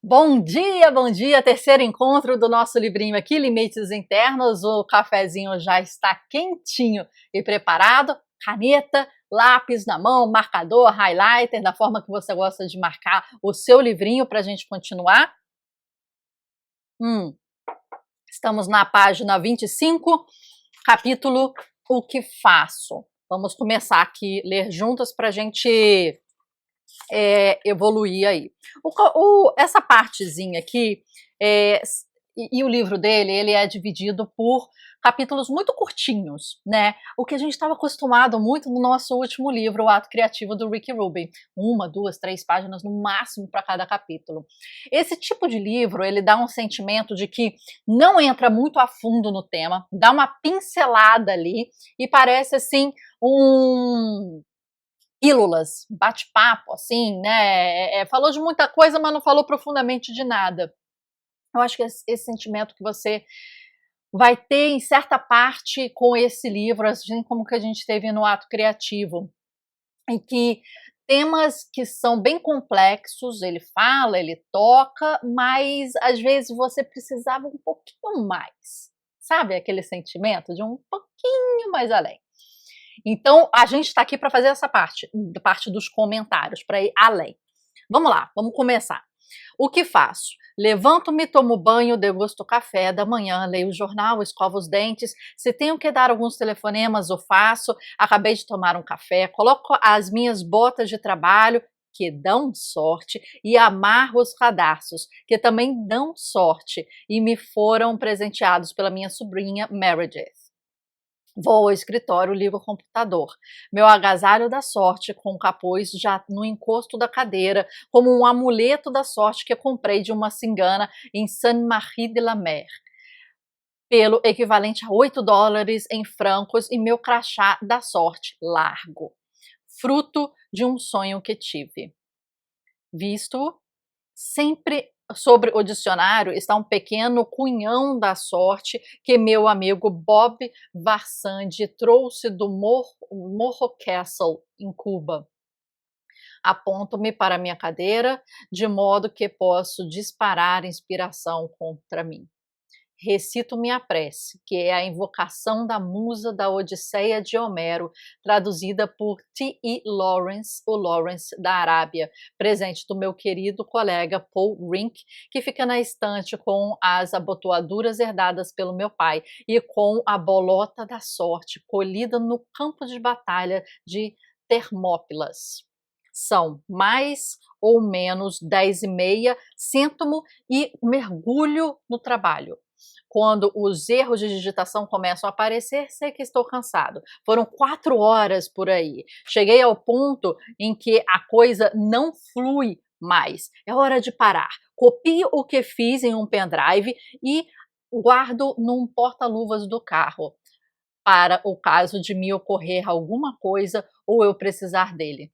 Bom dia! Terceiro encontro do nosso livrinho aqui, Limites Internos. O cafezinho já está quentinho e preparado. Caneta, lápis na mão, marcador, highlighter, da forma que você gosta de marcar o seu livrinho para a gente continuar. Estamos na página 25, capítulo O que faço? Vamos começar aqui a ler juntas para a gente evoluir aí. Essa partezinha aqui, e o livro dele, ele é dividido por capítulos muito curtinhos, né? O que a gente estava acostumado muito no nosso último livro, O Ato Criativo, do Rick Rubin. 1, 2, 3 páginas no máximo para cada capítulo. Esse tipo de livro, ele dá um sentimento de que não entra muito a fundo no tema, dá uma pincelada ali e parece assim pílulas, bate-papo, assim, né? Falou de muita coisa, mas não falou profundamente de nada. Eu acho que esse sentimento que você vai ter em certa parte com esse livro, assim como que a gente teve no Ato Criativo, em que temas que são bem complexos, ele fala, ele toca, mas às vezes você precisava um pouquinho mais, sabe? Aquele sentimento de um pouquinho mais além. Então, a gente está aqui para fazer essa parte dos comentários, para ir além. Vamos lá, vamos começar. O que faço? Levanto-me, tomo banho, degusto o café da manhã, leio o jornal, escovo os dentes. Se tenho que dar alguns telefonemas, eu faço. Acabei de tomar um café, coloco as minhas botas de trabalho, que dão sorte, e amarro os cadarços, que também dão sorte, e me foram presenteados pela minha sobrinha Meredith. Vou ao escritório, ligo o computador. Meu agasalho da sorte com o capuz já no encosto da cadeira, como um amuleto da sorte que eu comprei de uma cigana em Saint-Marie-de-la-Mer, pelo equivalente a $8 em francos, e meu crachá da sorte largo, fruto de um sonho que tive. Visto sempre sobre o dicionário está um pequeno cunhão da sorte que meu amigo Bob Varsandi trouxe do Morro Castle, em Cuba. Aponto-me para minha cadeira, de modo que posso disparar inspiração contra mim. Recito minha prece, que é a invocação da musa da Odisseia de Homero, traduzida por T.E. Lawrence, o Lawrence da Arábia, presente do meu querido colega Paul Rink, que fica na estante com as abotoaduras herdadas pelo meu pai e com a bolota da sorte colhida no campo de batalha de Termópilas. São mais ou menos 10h30, sento-me e mergulho no trabalho. Quando os erros de digitação começam a aparecer, sei que estou cansado. Foram 4 horas por aí. Cheguei ao ponto em que a coisa não flui mais. É hora de parar. Copio o que fiz em um pendrive e guardo num porta-luvas do carro, para o caso de me ocorrer alguma coisa ou eu precisar dele.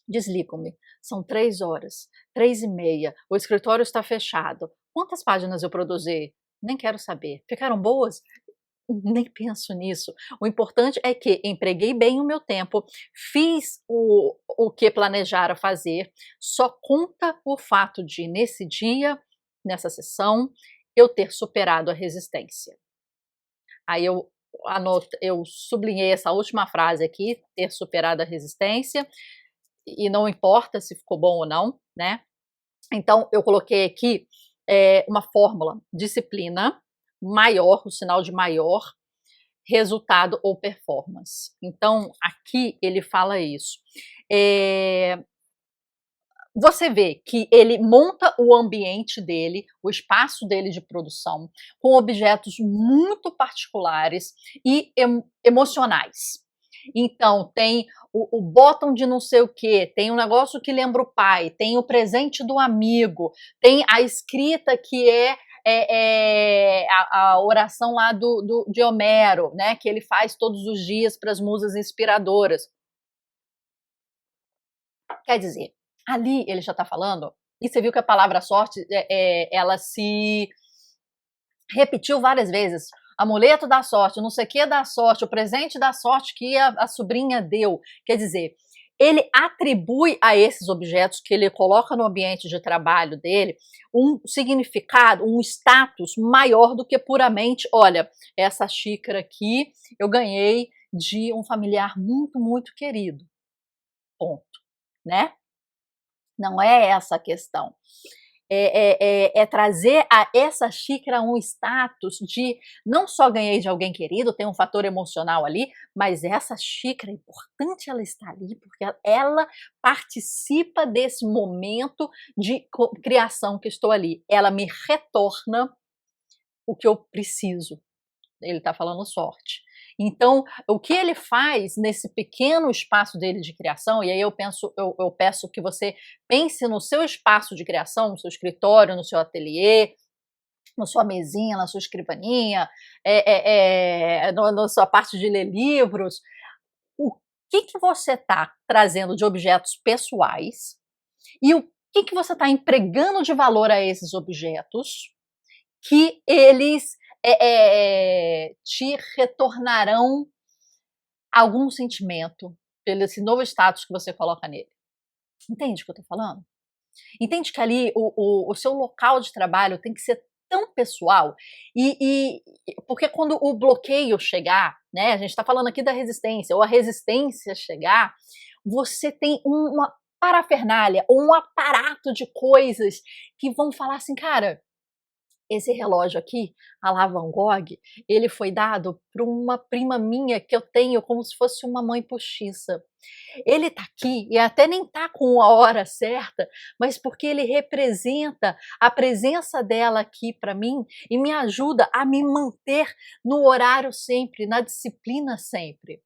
Desligo-me. São 3 horas, 3h30. O escritório está fechado. Quantas páginas eu produzi? Nem quero saber. Ficaram boas? Nem penso nisso. O importante é que empreguei bem o meu tempo, fiz o que planejara fazer. Só conta o fato de, nesse dia, nessa sessão, eu ter superado a resistência. Aí eu sublinhei essa última frase aqui, ter superado a resistência, e não importa se ficou bom ou não, né? Então, eu coloquei aqui uma fórmula: disciplina maior, o sinal de maior, resultado ou performance. Então, aqui ele fala isso. Você vê que ele monta o ambiente dele, o espaço dele de produção, com objetos muito particulares e emocionais. Então, tem o bottom de não sei o que, tem um negócio que lembra o pai, tem o presente do amigo, tem a escrita que a oração lá de Homero, né, que ele faz todos os dias para as musas inspiradoras. Quer dizer, ali ele já está falando, e você viu que a palavra sorte, ela se repetiu várias vezes. Amuleto da sorte, não sei o que da sorte, o presente da sorte que a sobrinha deu. Quer dizer, ele atribui a esses objetos que ele coloca no ambiente de trabalho dele um significado, um status maior do que puramente, olha, essa xícara aqui eu ganhei de um familiar muito, muito querido, ponto, né? Não é essa a questão. É trazer a essa xícara um status de não só ganhei de alguém querido, tem um fator emocional ali, mas essa xícara é importante ela estar ali, porque ela participa desse momento de criação que estou ali. Ela me retorna o que eu preciso. Ele está falando sorte. Então, o que ele faz nesse pequeno espaço dele de criação, e aí eu peço que você pense no seu espaço de criação, no seu escritório, no seu ateliê, na sua mesinha, na sua escrivaninha, na sua parte de ler livros. O que você está trazendo de objetos pessoais e o que você está empregando de valor a esses objetos que eles te retornarão algum sentimento pelo esse novo status que você coloca nele. Entende o que eu tô falando? Entende que ali o seu local de trabalho tem que ser tão pessoal porque quando o bloqueio chegar, né, a gente está falando aqui da resistência, ou a resistência chegar, você tem uma parafernália ou um aparato de coisas que vão falar assim, cara, esse relógio aqui, a la Van Gogh, ele foi dado por uma prima minha que eu tenho como se fosse uma mãe postiça. Ele tá aqui e até nem tá com a hora certa, mas porque ele representa a presença dela aqui para mim e me ajuda a me manter no horário sempre, na disciplina sempre.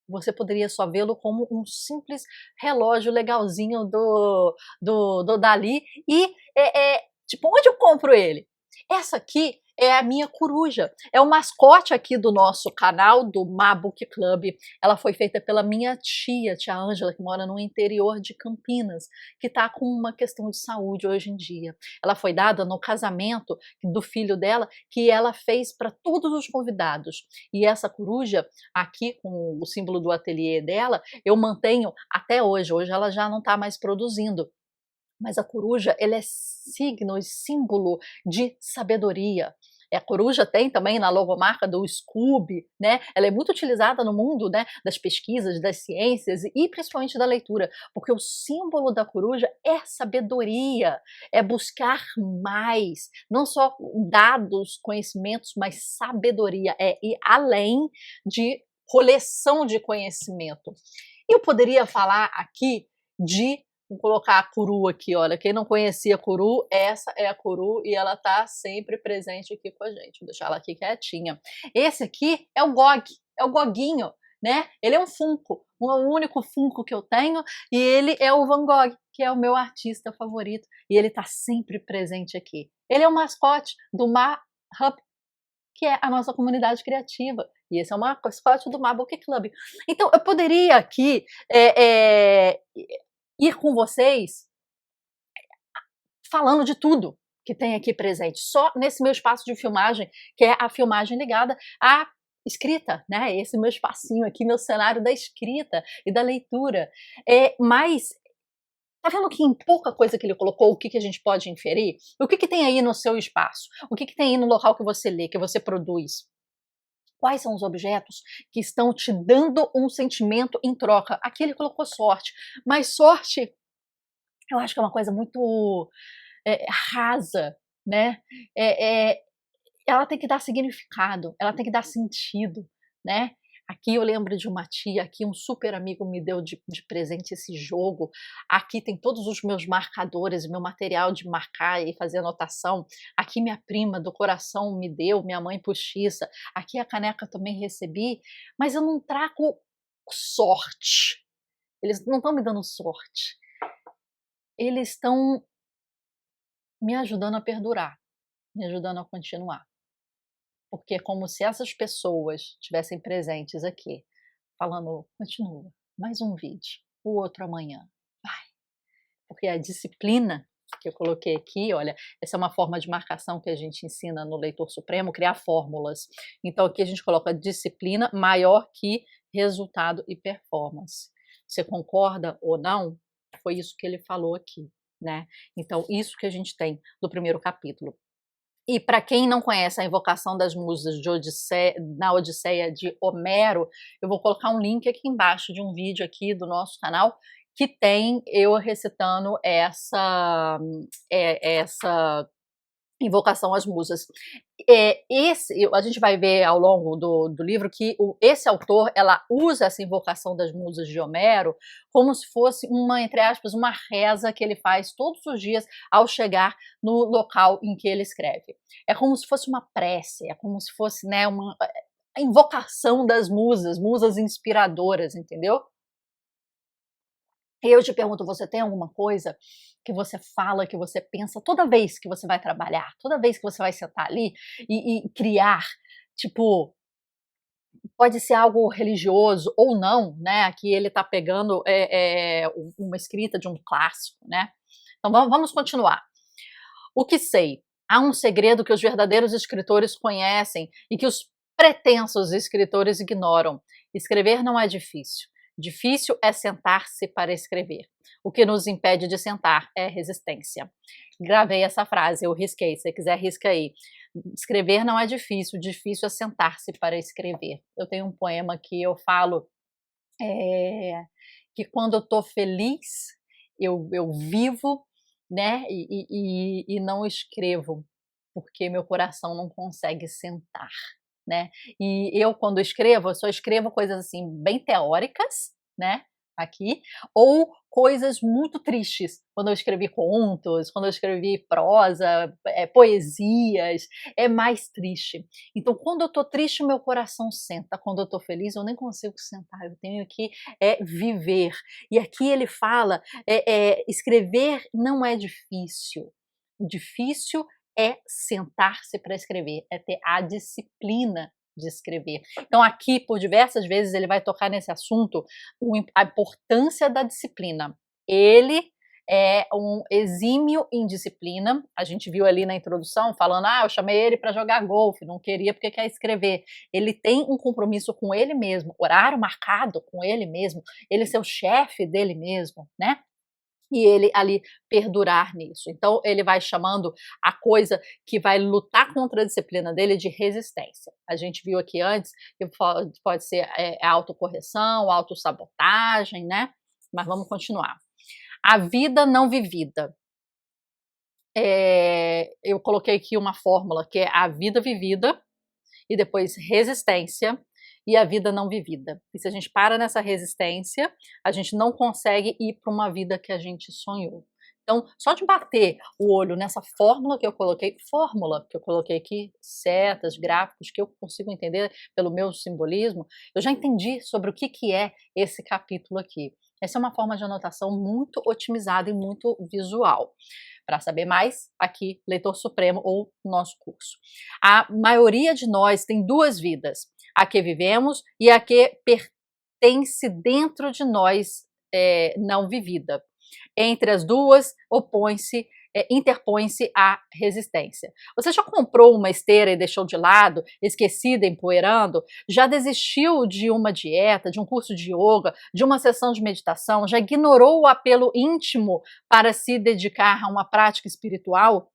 Você poderia só vê-lo como um simples relógio legalzinho do Dali e tipo, onde eu compro ele? Essa aqui é a minha coruja, é o mascote aqui do nosso canal, do Mabook Club. Ela foi feita pela minha tia Ângela, que mora no interior de Campinas, que está com uma questão de saúde hoje em dia. Ela foi dada no casamento do filho dela, que ela fez para todos os convidados. E essa coruja, aqui com o símbolo do ateliê dela, eu mantenho até hoje. Hoje ela já não está mais produzindo. Mas a coruja, ela é signo e símbolo de sabedoria. A coruja tem também na logomarca do Scooby, né? Ela é muito utilizada no mundo, né, das pesquisas, das ciências e principalmente da leitura, porque o símbolo da coruja é sabedoria, é buscar mais, não só dados, conhecimentos, mas sabedoria, é ir além de coleção de conhecimento. Eu poderia falar aqui de vou colocar a Curu aqui, olha, quem não conhecia a Curu, essa é a Curu e ela tá sempre presente aqui com a gente, vou deixar ela aqui quietinha. Esse aqui é o Gog, é o Goguinho, né? Ele é um Funko, o único Funko que eu tenho, e ele é o Van Gogh, que é o meu artista favorito, e ele tá sempre presente aqui. Ele é o mascote do Hub, que é a nossa comunidade criativa. E esse é o mascote do Mabook Club. Então, eu poderia aqui ir com vocês falando de tudo que tem aqui presente, só nesse meu espaço de filmagem, que é a filmagem ligada à escrita, né? Esse meu espacinho aqui, meu cenário da escrita e da leitura. Mas tá vendo que em pouca coisa que ele colocou, o que a gente pode inferir? O que tem aí no seu espaço? O que tem aí no local que você lê, que você produz? Quais são os objetos que estão te dando um sentimento em troca? Aqui ele colocou sorte, mas sorte eu acho que é uma coisa muito rasa, né? Ela tem que dar significado, ela tem que dar sentido, né? Aqui eu lembro de uma tia, aqui um super amigo me deu de presente esse jogo. Aqui tem todos os meus marcadores, meu material de marcar e fazer anotação. Aqui minha prima do coração me deu, minha mãe postiça. Aqui a caneca também recebi, mas eu não trago sorte. Eles não estão me dando sorte. Eles estão me ajudando a perdurar, me ajudando a continuar. Porque é como se essas pessoas estivessem presentes aqui, falando, continua, mais um vídeo, o outro amanhã, vai. Porque a disciplina que eu coloquei aqui, olha, essa é uma forma de marcação que a gente ensina no Leitor Supremo, criar fórmulas. Então aqui a gente coloca disciplina maior que resultado e performance. Você concorda ou não? Foi isso que ele falou aqui, né? Então, isso que a gente tem do primeiro capítulo. E para quem não conhece a Invocação das Musas de na Odisseia de Homero, eu vou colocar um link aqui embaixo de um vídeo aqui do nosso canal que tem eu recitando essa Invocação às Musas. A gente vai ver ao longo do livro que esse autor, ela usa essa Invocação das Musas de Homero como se fosse uma, entre aspas, uma reza que ele faz todos os dias ao chegar no local em que ele escreve. É como se fosse uma prece, é como se fosse, né, uma invocação das musas, musas inspiradoras, entendeu? E eu te pergunto, você tem alguma coisa que você fala, que você pensa toda vez que você vai trabalhar, toda vez que você vai sentar ali e criar, tipo, pode ser algo religioso ou não, né? Aqui ele está pegando uma escrita de um clássico, né? Então vamos continuar. O que sei? Há um segredo que os verdadeiros escritores conhecem e que os pretensos escritores ignoram. Escrever não é difícil. Difícil é sentar-se para escrever. O que nos impede de sentar é resistência. Gravei essa frase, eu risquei. Se você quiser, risca aí. Escrever não é difícil, difícil é sentar-se para escrever. Eu tenho um poema que eu falo que quando eu estou feliz, eu vivo, né, e não escrevo, porque meu coração não consegue sentar, né? E eu, quando escrevo, eu só escrevo coisas assim bem teóricas, né? Aqui, ou coisas muito tristes, quando eu escrevi contos, quando eu escrevi prosa, poesias, é mais triste. Então, quando eu tô triste, o meu coração senta, quando eu tô feliz, eu nem consigo sentar, eu tenho que viver. E aqui ele fala, escrever não é difícil, difícil é sentar-se para escrever, é ter a disciplina de escrever. Então aqui, por diversas vezes, ele vai tocar nesse assunto, a importância da disciplina. Ele é um exímio em disciplina, a gente viu ali na introdução, falando, eu chamei ele para jogar golfe, não queria porque quer escrever. Ele tem um compromisso com ele mesmo, horário marcado com ele mesmo, ele ser o chefe dele mesmo, né? E ele ali perdurar nisso. Então ele vai chamando a coisa que vai lutar contra a disciplina dele de resistência. A gente viu aqui antes que pode ser autocorreção, autossabotagem, né? Mas vamos continuar. A vida não vivida. Eu coloquei aqui uma fórmula que é a vida vivida e depois resistência e a vida não vivida. E se a gente para nessa resistência, a gente não consegue ir para uma vida que a gente sonhou. Então, só de bater o olho nessa fórmula que eu coloquei aqui, setas, gráficos, que eu consigo entender pelo meu simbolismo, eu já entendi sobre o que é esse capítulo aqui. Essa é uma forma de anotação muito otimizada e muito visual. Para saber mais, aqui, Leitor Supremo ou nosso curso. A maioria de nós tem duas vidas, a que vivemos e a que pertence dentro de nós não vivida. Entre as duas, interpõe-se a resistência. Você já comprou uma esteira e deixou de lado, esquecida, empoeirando? Já desistiu de uma dieta, de um curso de yoga, de uma sessão de meditação? Já ignorou o apelo íntimo para se dedicar a uma prática espiritual?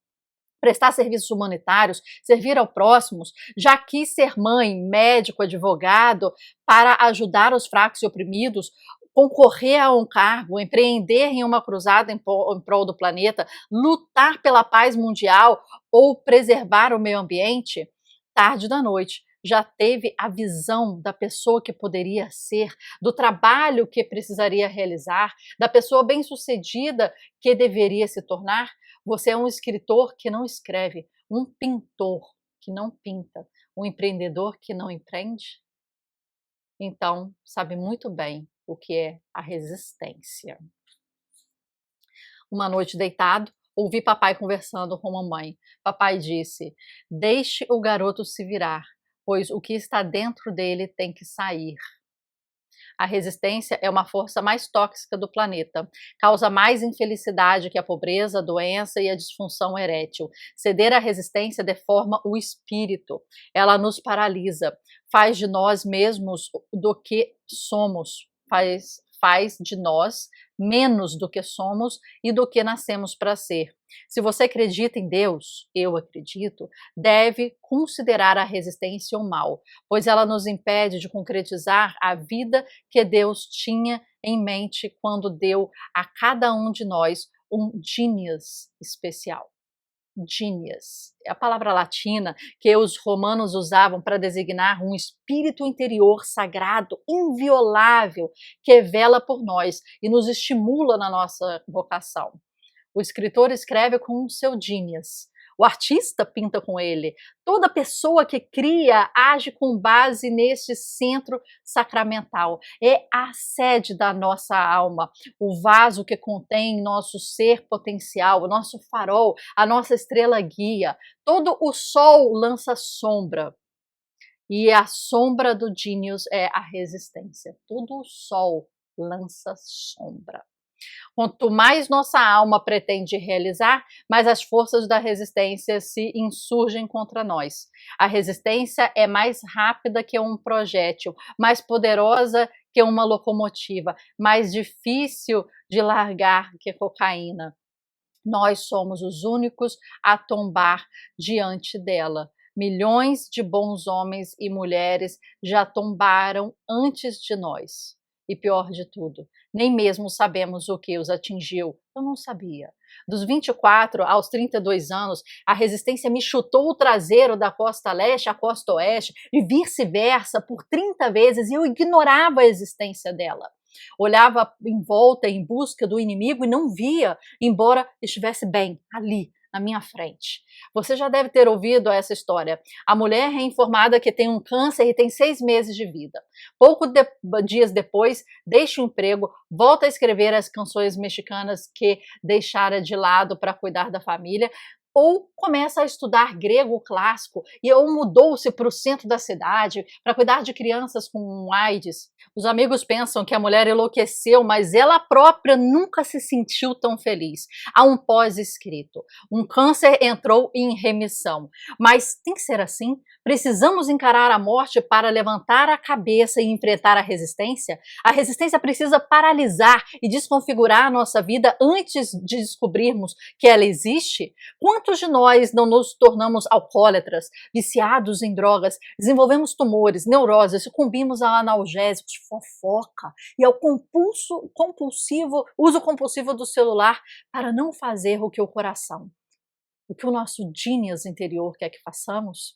Prestar serviços humanitários, servir ao próximo, já quis ser mãe, médico, advogado, para ajudar os fracos e oprimidos, concorrer a um cargo, empreender em uma cruzada em prol do planeta, lutar pela paz mundial ou preservar o meio ambiente? Tarde da noite, já teve a visão da pessoa que poderia ser, do trabalho que precisaria realizar, da pessoa bem-sucedida que deveria se tornar? Você é um escritor que não escreve, um pintor que não pinta, um empreendedor que não empreende? Então, sabe muito bem o que é a resistência. Uma noite deitado, ouvi papai conversando com mamãe. Papai disse: deixe o garoto se virar, pois o que está dentro dele tem que sair. A resistência é uma força mais tóxica do planeta. Causa mais infelicidade que a pobreza, a doença e a disfunção erétil. Ceder à resistência deforma o espírito. Ela nos paralisa. Faz de nós mesmos do que somos. faz de nós menos do que somos e do que nascemos para ser. Se você acredita em Deus, eu acredito, deve considerar a resistência um mal, pois ela nos impede de concretizar a vida que Deus tinha em mente quando deu a cada um de nós um genius especial. Genius é a palavra latina que os romanos usavam para designar um espírito interior sagrado, inviolável, que vela por nós e nos estimula na nossa vocação. O escritor escreve com o seu genius. O artista pinta com ele. Toda pessoa que cria age com base neste centro sacramental. É a sede da nossa alma, o vaso que contém nosso ser potencial, o nosso farol, a nossa estrela guia. Todo o sol lança sombra. E a sombra do genius é a resistência. Todo o sol lança sombra. Quanto mais nossa alma pretende realizar, mais as forças da resistência se insurgem contra nós. A resistência é mais rápida que um projétil, mais poderosa que uma locomotiva, mais difícil de largar que cocaína. Nós somos os únicos a tombar diante dela. Milhões de bons homens e mulheres já tombaram antes de nós. E pior de tudo, nem mesmo sabemos o que os atingiu. Eu não sabia. Dos 24 aos 32 anos, a resistência me chutou o traseiro da costa leste à costa oeste e vice-versa por 30 vezes e eu ignorava a existência dela. Olhava em volta em busca do inimigo e não via, embora estivesse bem ali, na minha frente. Você já deve ter ouvido essa história. A mulher é informada que tem um câncer e tem 6 meses de vida. Dias depois, deixa o emprego, volta a escrever as canções mexicanas que deixara de lado para cuidar da família, ou começa a estudar grego clássico ou mudou-se para o centro da cidade para cuidar de crianças com AIDS. Os amigos pensam que a mulher enlouqueceu, mas ela própria nunca se sentiu tão feliz. Há um pós-escrito. Um câncer entrou em remissão. Mas tem que ser assim? Precisamos encarar a morte para levantar a cabeça e enfrentar a resistência? A resistência precisa paralisar e desconfigurar a nossa vida antes de descobrirmos que ela existe? Quantos de nós não nos tornamos alcoólatras, viciados em drogas, desenvolvemos tumores, neuroses, sucumbimos a analgésicos, fofoca e ao uso compulsivo do celular para não fazer o que o coração, o que o nosso genius interior quer que façamos?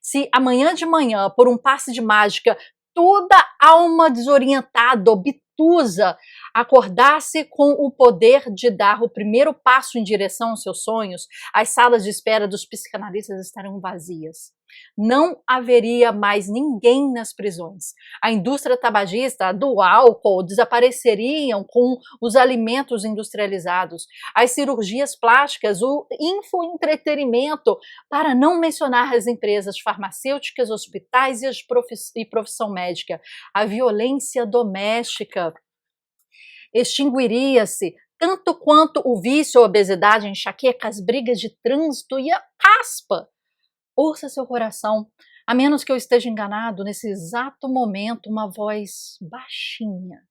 Se amanhã de manhã, por um passe de mágica, toda alma desorientada, obtusa, acordasse com o poder de dar o primeiro passo em direção aos seus sonhos, as salas de espera dos psicanalistas estarão vazias. Não haveria mais ninguém nas prisões. A indústria tabagista, do álcool, desapareceriam com os alimentos industrializados. As cirurgias plásticas, o infoentretenimento, para não mencionar as empresas farmacêuticas, hospitais e profissão médica. A violência doméstica extinguiria-se, tanto quanto o vício, a obesidade, a enxaqueca, as brigas de trânsito e a caspa. Ouça seu coração, a menos que eu esteja enganado, nesse exato momento uma voz baixinha,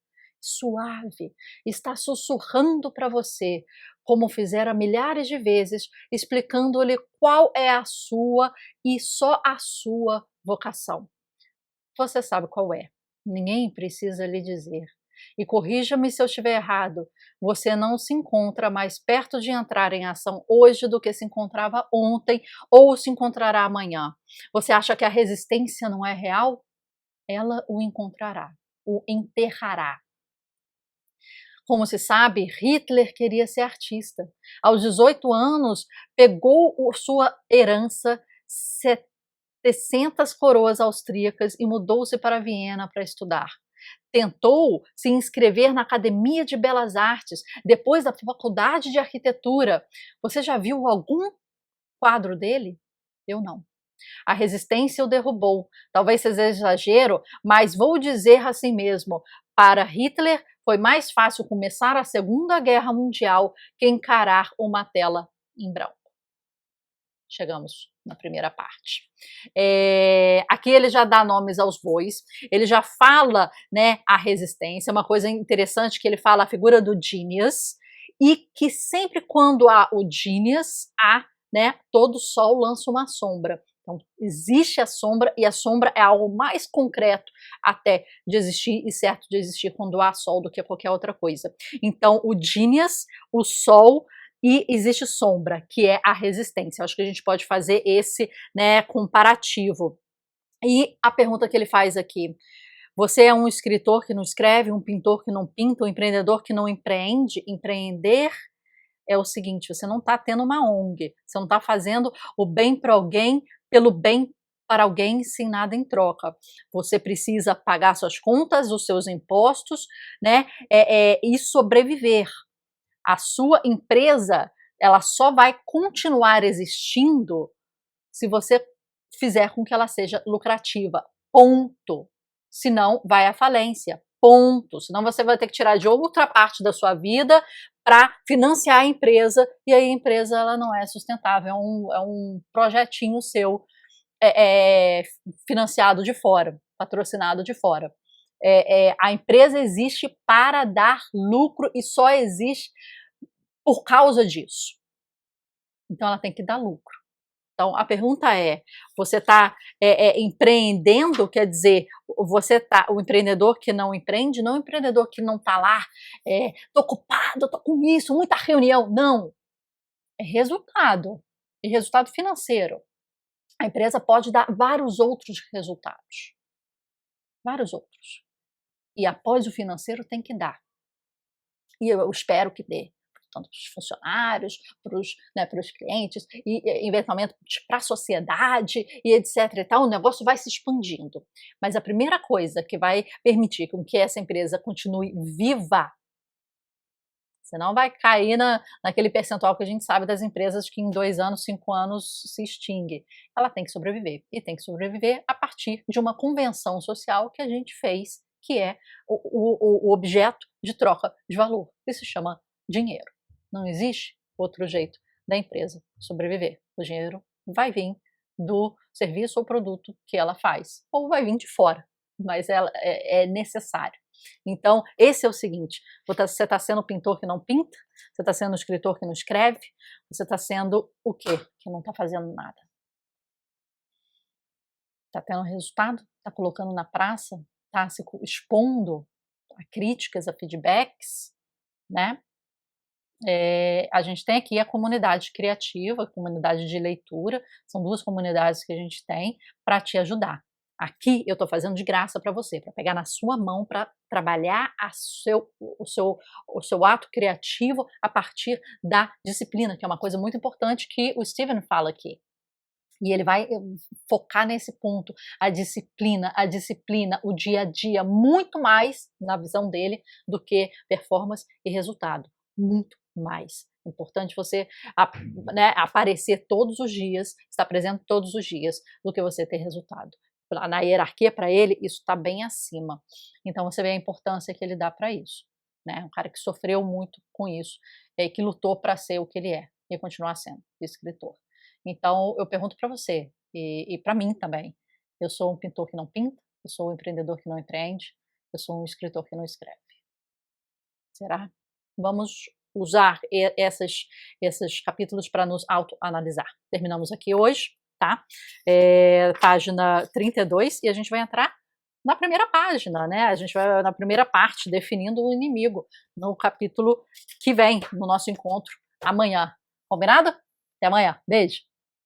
suave, está sussurrando para você, como fizera milhares de vezes, explicando-lhe qual é a sua e só a sua vocação. Você sabe qual é, ninguém precisa lhe dizer. E corrija-me se eu estiver errado, você não se encontra mais perto de entrar em ação hoje do que se encontrava ontem ou se encontrará amanhã. Você acha que a resistência não é real? Ela o encontrará, o enterrará. Como se sabe, Hitler queria ser artista. Aos 18 anos, pegou sua herança, 700 coroas austríacas e mudou-se para Viena para estudar. Tentou se inscrever na Academia de Belas Artes, depois da Faculdade de Arquitetura. Você já viu algum quadro dele? Eu não. A resistência o derrubou. Talvez seja exagero, mas vou dizer assim mesmo. Para Hitler, foi mais fácil começar a Segunda Guerra Mundial que encarar uma tela em branco. chegamos na primeira parte. Aqui ele já dá nomes aos bois, ele já fala, né, a resistência, uma coisa interessante que ele fala a figura do Genius, e que sempre quando há o Genius, há, né, todo sol lança uma sombra. Então, existe a sombra, e a sombra é algo mais concreto até de existir e certo de existir quando há sol do que qualquer outra coisa. Então, o Genius, o sol, e existe sombra, que é a resistência. Eu acho que a gente pode fazer esse, né, comparativo. E a pergunta que ele faz aqui: você é um escritor que não escreve, um pintor que não pinta, um empreendedor que não empreende? Empreender é o seguinte: você não está tendo uma ONG, você não está fazendo o bem para alguém pelo bem para alguém sem nada em troca. Você precisa pagar suas contas, os seus impostos, né, e sobreviver. A sua empresa, ela só vai continuar existindo se você fizer com que ela seja lucrativa. Ponto. Senão vai à falência. Ponto. Senão você vai ter que tirar de outra parte da sua vida para financiar a empresa, e aí a empresa ela não é sustentável, é um projetinho seu financiado de fora, patrocinado de fora. A empresa existe para dar lucro e só existe por causa disso. Então ela tem que dar lucro. Então a pergunta é: você está empreendendo? Quer dizer, você tá o empreendedor que não empreende, não o empreendedor que não está lá, tô ocupado, tô com isso, muita reunião. Não, é resultado, e resultado financeiro. A empresa pode dar vários outros resultados, vários outros. E após o financeiro tem que dar. E eu espero que dê, tanto para os funcionários, para os clientes, e eventualmente para a sociedade, e etc. E tal. O negócio vai se expandindo. Mas a primeira coisa que vai permitir com que essa empresa continue viva, você não vai cair naquele percentual que a gente sabe das empresas que em 2 anos, 5 anos se extingue. Ela tem que sobreviver. E tem que sobreviver a partir de uma convenção social que a gente fez, que é o objeto de troca de valor, que se chama dinheiro. Não existe outro jeito da empresa sobreviver. O dinheiro vai vir do serviço ou produto que ela faz, ou vai vir de fora, mas é necessário. Então, esse é o seguinte: você está sendo pintor que não pinta, você está sendo escritor que não escreve, você está sendo o quê? Que não está fazendo nada. Está tendo resultado? Está colocando na praça? Está se expondo a críticas, a feedbacks, né? A gente tem aqui a comunidade criativa, a comunidade de leitura, são 2 comunidades que a gente tem para te ajudar. Aqui eu estou fazendo de graça para você, para pegar na sua mão, para trabalhar o seu ato criativo a partir da disciplina, que é uma coisa muito importante que o Steven fala aqui. E ele vai focar nesse ponto, a disciplina, o dia a dia, muito mais, na visão dele, do que performance e resultado. Muito mais. É importante você aparecer todos os dias, estar presente todos os dias, do que você ter resultado. Na hierarquia, para ele, isso está bem acima. Então você vê a importância que ele dá para isso. Né? Um cara que sofreu muito com isso, que lutou para ser o que ele é, e continuar sendo escritor. Então eu pergunto para você, e para mim também: eu sou um pintor que não pinta, eu sou um empreendedor que não empreende, eu sou um escritor que não escreve. Será? Vamos usar esses capítulos para nos autoanalisar. Terminamos aqui hoje, tá? Página 32, e a gente vai entrar na primeira página, né? A gente vai na primeira parte, definindo o inimigo, no capítulo que vem, no nosso encontro amanhã. Combinado? Até amanhã. Beijo!